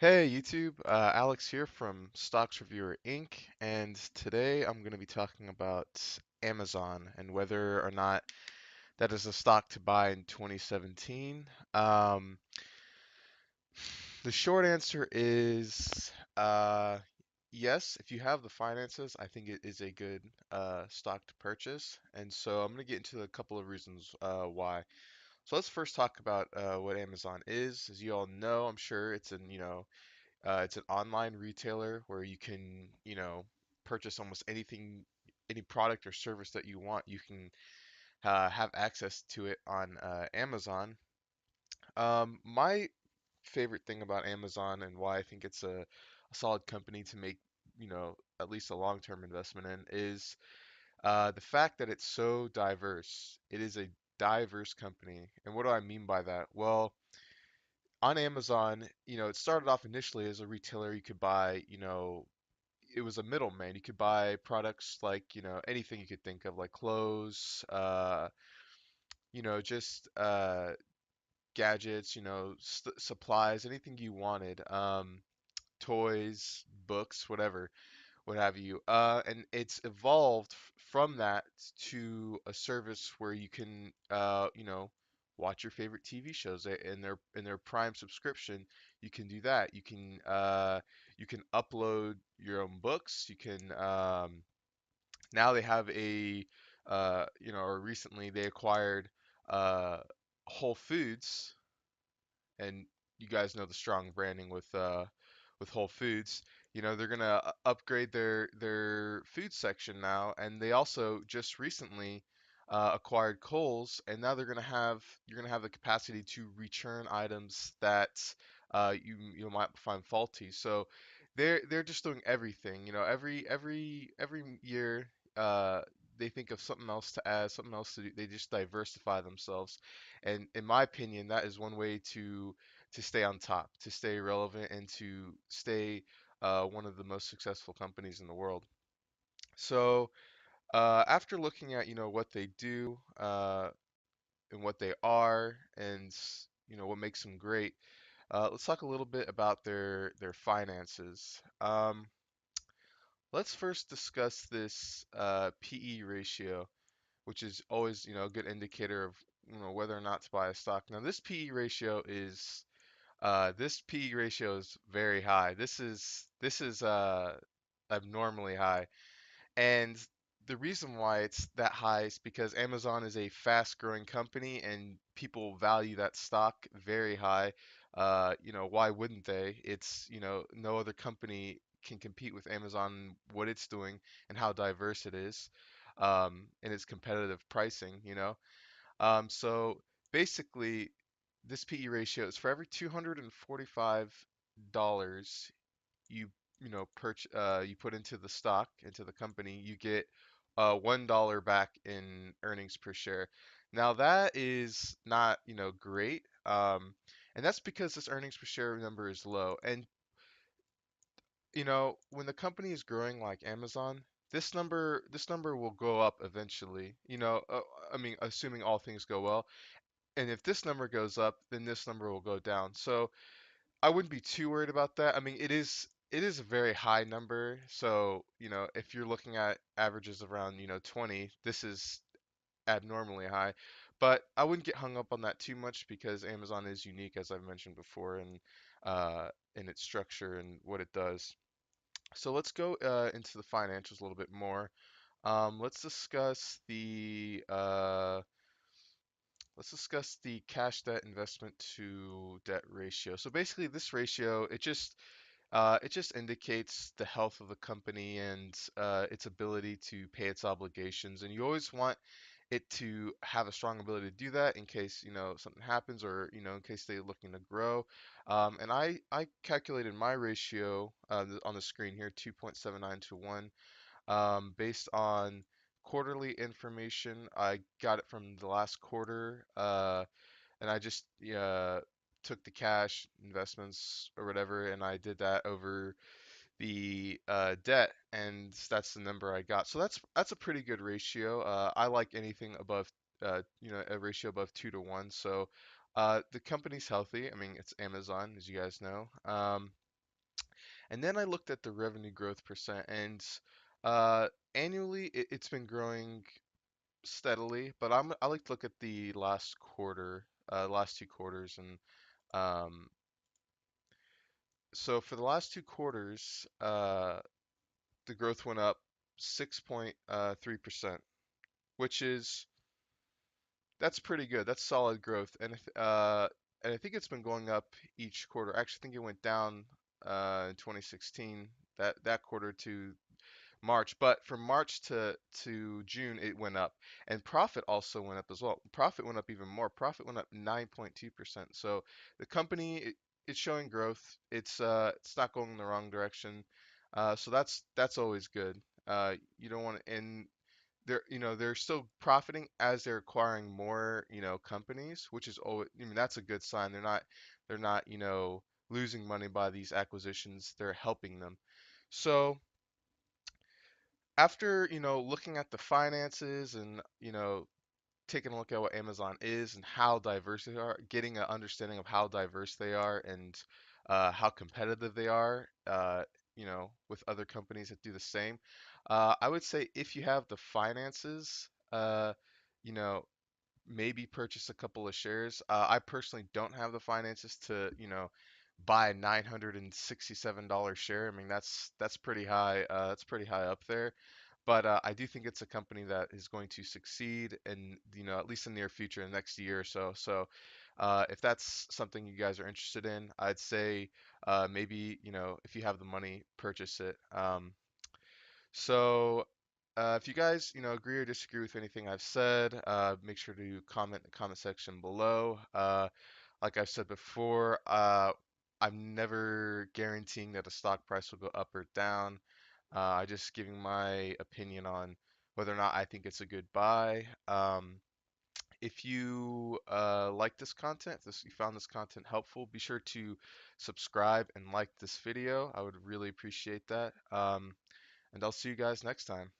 Hey YouTube, Alex here from Stocks Reviewer Inc. And today I'm going to be talking about Amazon and whether or not that is a stock to buy in 2017. Um, the short answer is yes, if you have the finances, I think it is a good stock to purchase. And so I'm going to get into a couple of reasons why. So let's first talk about what Amazon is. As you all know, I'm sure it's an online retailer where you can, purchase almost anything, any product or service that you want. You can have access to it on Amazon. My favorite thing about Amazon and why I think it's a solid company to make, at least a long-term investment in is the fact that it's so diverse. It is a diverse company. And what do I mean by that? Well, on Amazon, it started off initially as a retailer. You could buy, it was a middleman. You could buy products like, anything you could think of, like clothes, just gadgets, supplies, anything you wanted, toys, books, whatever, what have you. And it's evolved from that to a service where you can, watch your favorite TV shows in their Prime subscription. You can do that. You can upload your own books. You can now they have or recently they acquired uh, Whole Foods, and you guys know the strong branding with Whole Foods. They're gonna upgrade their food section now, and they also just recently acquired Kohl's, and now you're gonna have the capacity to return items that you might find faulty. So they're just doing everything. Every year. They think of something else to add, something else to do. They just diversify themselves, and in my opinion, that is one way to stay on top, to stay relevant, and to stay one of the most successful companies in the world. So after looking at what they do and what they are, and what makes them great, let's talk a little bit about their finances. Let's first discuss this PE ratio, which is always a good indicator of whether or not to buy a stock. Now this PE ratio is very high. This is abnormally high. And the reason why it's that high is because Amazon is a fast-growing company and people value that stock very high. Why wouldn't they? No other company can compete with Amazon, what it's doing and how diverse it is, and its competitive pricing. So basically, this PE ratio is for every $245 you you put into the stock, into the company, you get $1 back in earnings per share. Now that is not great, and that's because this earnings per share number is low. And when the company is growing like Amazon, this number will go up eventually. I mean, assuming all things go well. And if this number goes up, then this number will go down. So I wouldn't be too worried about that. I mean, it is a very high number. So, if you're looking at averages around, 20, this is abnormally high. But I wouldn't get hung up on that too much because Amazon is unique, as I've mentioned before, and in its structure and what it does. So let's go into the financials a little bit more. Let's discuss the cash debt investment to debt ratio. So basically, this ratio it just indicates the health of the company and its ability to pay its obligations. And you always want it to have a strong ability to do that in case something happens, or in case they're looking to grow. And I calculated my ratio on the screen here, 2.79 to 1, based on quarterly information. I got it from the last quarter, and I just took the cash investments or whatever, and I did that over the debt, and that's the number I got. So that's a pretty good ratio. I like anything above, a ratio above 2 to 1. So the company's healthy. I mean, it's Amazon, as you guys know. And then I looked at the revenue growth percent, and uh, annually it's been growing steadily. But I like to look at the last quarter, last 2 quarters, and um, so for the last 2 quarters, the growth went up 6.3%, which is that's pretty good. That's solid growth, and I think it's been going up each quarter. I actually think it went down in 2016 that quarter to March, but from March to June it went up, and profit also went up as well. Profit went up even more. Profit went up 9.2%. So the company it's showing growth. It's not going in the wrong direction. So that's always good. You don't want to, and they're still profiting as they're acquiring more companies, which is always, I mean, that's a good sign. They're not losing money by these acquisitions. They're helping them. So after looking at the finances and taking a look at what Amazon is and how diverse they are, getting an understanding of how diverse they are and how competitive they are, with other companies that do the same. I would say if you have the finances, you know, maybe purchase a couple of shares. I personally don't have the finances to, buy a $967 share. I mean, that's pretty high. That's pretty high up there. But I do think it's a company that is going to succeed, and at least in the near future, in the next year or so. So, if that's something you guys are interested in, I'd say maybe if you have the money, purchase it. So, if you guys, agree or disagree with anything I've said, make sure to comment in the comment section below. Like I've said before, I'm never guaranteeing that a stock price will go up or down. I just giving my opinion on whether or not I think it's a good buy. If you like this content, if you found this content helpful, be sure to subscribe and like this video. I would really appreciate that. And I'll see you guys next time.